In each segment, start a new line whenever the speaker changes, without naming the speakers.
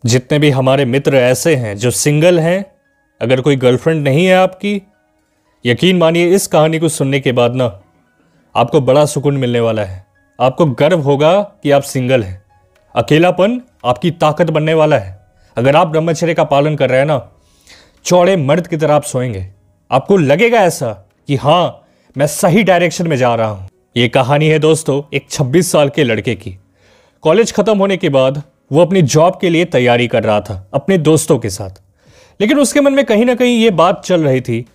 जितने भी हमारे मित्र ऐसे हैं जो सिंगल हैं, अगर कोई गर्लफ्रेंड नहीं है आपकी, यकीन मानिए इस कहानी को सुनने के बाद ना आपको बड़ा सुकून मिलने वाला है। आपको गर्व होगा कि आप सिंगल हैं। अकेलापन आपकी ताकत बनने वाला है। अगर आप ब्रह्मचर्य का पालन कर रहे हैं ना, चौड़े मर्द की तरह आप सोएंगे। आपको लगेगा ऐसा कि हाँ, मैं सही डायरेक्शन में जा रहा हूं। ये कहानी है दोस्तों एक 26 साल के लड़के की। कॉलेज खत्म होने के बाद वो अपनी जॉब के लिए तैयारी कर रहा था अपने दोस्तों के साथ। लेकिन उसके मन में कहीं ना कहीं ये बात चल रही थी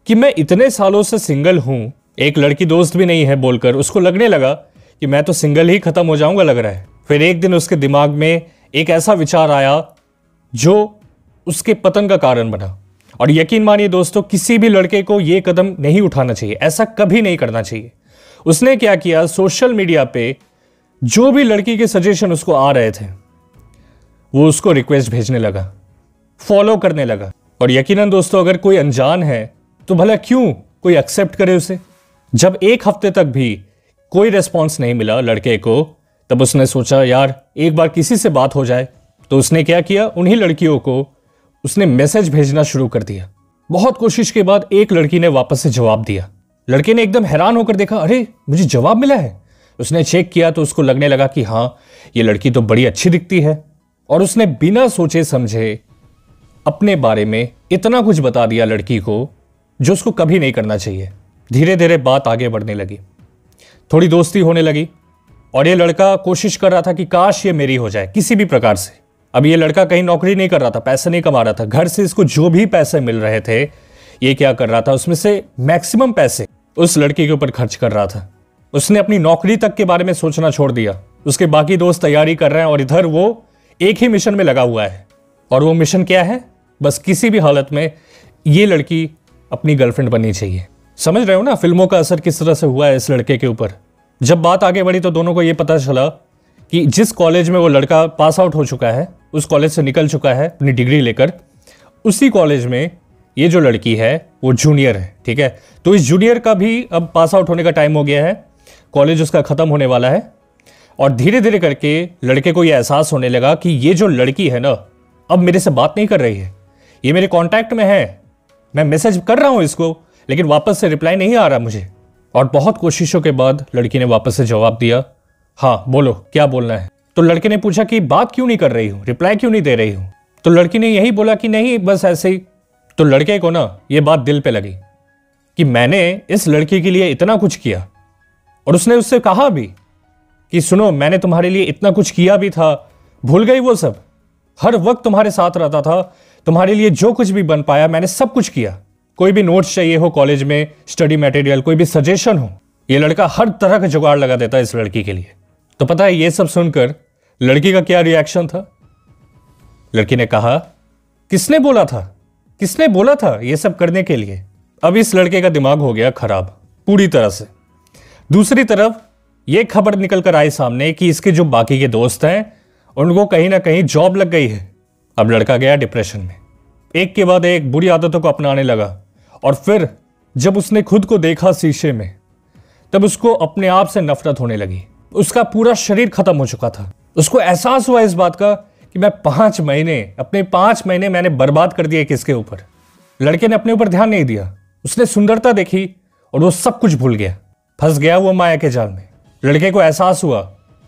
कि मैं इतने सालों से सिंगल हूं, एक लड़की दोस्त भी नहीं है बोलकर उसको लगने लगा कि मैं तो सिंगल ही खत्म हो जाऊंगा लग रहा है। फिर एक दिन उसके दिमाग में एक ऐसा विचार आया जो उसके पतन का कारण बना। और यकीन मानिए दोस्तों, किसी भी लड़के को यह कदम नहीं उठाना चाहिए, ऐसा कभी नहीं करना चाहिए। उसने क्या किया, सोशल मीडिया पे जो भी लड़की के सजेशन उसको आ रहे थे वो उसको रिक्वेस्ट भेजने लगा, फॉलो करने लगा। और यकीनन दोस्तों, अगर कोई अनजान है तो भला क्यों कोई एक्सेप्ट करे उसे। जब एक हफ्ते तक भी कोई रेस्पॉन्स नहीं मिला लड़के को, तब उसने सोचा यार एक बार किसी से बात हो जाए। तो उसने क्या किया, उन्हीं लड़कियों को उसने मैसेज भेजना शुरू कर दिया। बहुत कोशिश के बाद एक लड़की ने वापस से जवाब दिया। लड़के ने एकदम हैरान होकर देखा, अरे मुझे जवाब मिला है। उसने चेक किया तो उसको लगने लगा कि हाँ, ये लड़की तो बड़ी अच्छी दिखती है। और उसने बिना सोचे समझे अपने बारे में इतना कुछ बता दिया लड़की को जो उसको कभी नहीं करना चाहिए। धीरे धीरे बात आगे बढ़ने लगी, थोड़ी दोस्ती होने लगी। और ये लड़का कोशिश कर रहा था कि काश ये मेरी हो जाए किसी भी प्रकार से। अब ये लड़का कहीं नौकरी नहीं कर रहा था, पैसे नहीं कमा रहा था। घर से इसको जो भी पैसे मिल रहे थे, ये क्या कर रहा था, उसमें से मैक्सिमम पैसे उस लड़की के ऊपर खर्च कर रहा था। उसने अपनी नौकरी तक के बारे में सोचना छोड़ दिया। उसके बाकी दोस्त तैयारी कर रहे हैं और इधर वो एक ही मिशन में लगा हुआ है। और वो मिशन क्या है, बस किसी भी हालत में ये लड़की अपनी गर्लफ्रेंड बननी चाहिए। समझ रहे हो ना फिल्मों का असर किस तरह से हुआ है इस लड़के के ऊपर। जब बात आगे बढ़ी तो दोनों को ये पता चला कि जिस कॉलेज में वो लड़का पास आउट हो चुका है, उस कॉलेज से निकल चुका है अपनी डिग्री लेकर, उसी कॉलेज में ये जो लड़की है वो जूनियर है। ठीक है, तो इस जूनियर का भी अब पास आउट होने का टाइम हो गया है, कॉलेज उसका खत्म होने वाला है। और धीरे धीरे करके लड़के को यह एहसास होने लगा कि ये जो लड़की है ना, अब मेरे से बात नहीं कर रही है, ये मेरे कांटेक्ट में है, मैं मैसेज कर रहा हूं इसको लेकिन वापस से रिप्लाई नहीं आ रहा मुझे। और बहुत कोशिशों के बाद लड़की ने वापस से जवाब दिया, हाँ बोलो क्या बोलना है। तो लड़के ने पूछा कि बात क्यों नहीं कर रही हूं, रिप्लाई क्यों नहीं दे रही हूं। तो लड़की ने यही बोला कि नहीं बस ऐसे ही। तो लड़के को ना ये बात दिल पे लगी कि मैंने इस लड़की के लिए इतना कुछ किया। और उसने उससे कहा भी कि सुनो, मैंने तुम्हारे लिए इतना कुछ किया भी था, भूल गई वो सब। हर वक्त तुम्हारे साथ रहता था, तुम्हारे लिए जो कुछ भी बन पाया मैंने सब कुछ किया। कोई भी नोट्स चाहिए हो कॉलेज में, स्टडी मटेरियल, कोई भी सजेशन हो, ये लड़का हर तरह का जुगाड़ लगा देता है इस लड़की के लिए। तो पता है ये सब सुनकर लड़की का क्या रिएक्शन था। लड़की ने कहा, किसने बोला था, किसने बोला था ये सब करने के लिए। अब इस लड़के का दिमाग हो गया खराब पूरी तरह से। दूसरी तरफ यह खबर निकल कर आई सामने कि इसके जो बाकी के दोस्त हैं उनको कहीं ना कहीं जॉब लग गई है। अब लड़का गया डिप्रेशन में, एक के बाद एक बुरी आदतों को अपनाने लगा। और फिर जब उसने खुद को देखा शीशे में, तब उसको अपने आप से नफरत होने लगी। उसका पूरा शरीर खत्म हो चुका था। उसको एहसास हुआ इस बात का कि मैं 5 महीने, अपने 5 महीने मैंने बर्बाद कर दिए किसके ऊपर। लड़के ने अपने ऊपर ध्यान नहीं दिया, उसने सुंदरता देखी और वो सब कुछ भूल गया, फंस गया वो माया के जाल में। लड़के को एहसास हुआ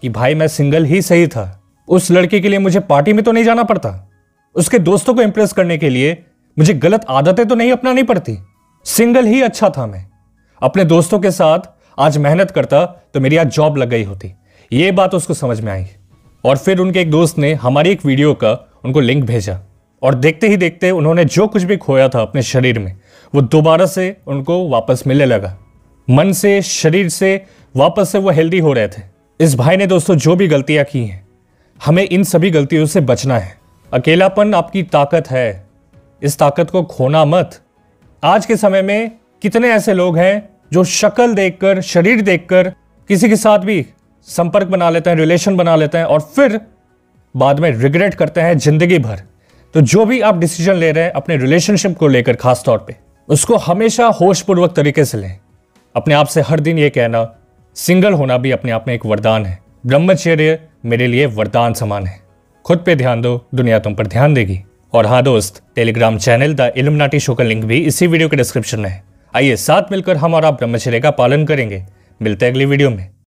कि भाई मैं सिंगल ही सही था। उस लड़के के लिए मुझे पार्टी में तो नहीं जाना पड़ता, उसके दोस्तों को इंप्रेस करने के लिए मुझे गलत आदतें तो नहीं अपनानी पड़ती। सिंगल ही अच्छा था मैं। अपने दोस्तों के साथ आज मेहनत करता तो मेरी आज जॉब लग गई होती। ये बात उसको समझ में आई। और फिर उनके एक दोस्त ने हमारी एक वीडियो का उनको लिंक भेजा। और देखते ही देखते उन्होंने जो कुछ भी खोया था अपने शरीर में, वो दोबारा से उनको वापस मिलने लगा। मन से, शरीर से वापस से वो हेल्दी हो रहे थे। इस भाई ने दोस्तों जो भी गलतियां की हैं, हमें इन सभी गलतियों से बचना है। अकेलापन आपकी ताकत है, इस ताकत को खोना मत। आज के समय में कितने ऐसे लोग हैं जो शक्ल देखकर, शरीर देखकर किसी के साथ भी संपर्क बना लेते हैं, रिलेशन बना लेते हैं और फिर बाद में रिग्रेट करते हैं जिंदगी भर। तो जो भी आप डिसीजन ले रहे हैं अपने रिलेशनशिप को लेकर खास तौर पे, उसको हमेशा होशपूर्वक तरीके से लें। अपने आप से हर दिन ये कहना, सिंगल होना भी अपने आप में एक वरदान है। ब्रह्मचर्य मेरे लिए वरदान समान है। खुद पे ध्यान दो, दुनिया तुम पर ध्यान देगी। और हाँ दोस्त, Telegram channel the illuminati show का लिंक भी इसी वीडियो के डिस्क्रिप्शन में है। आइए साथ मिलकर हम और आप ब्रह्मचर्य का पालन करेंगे। मिलते हैं अगली वीडियो में।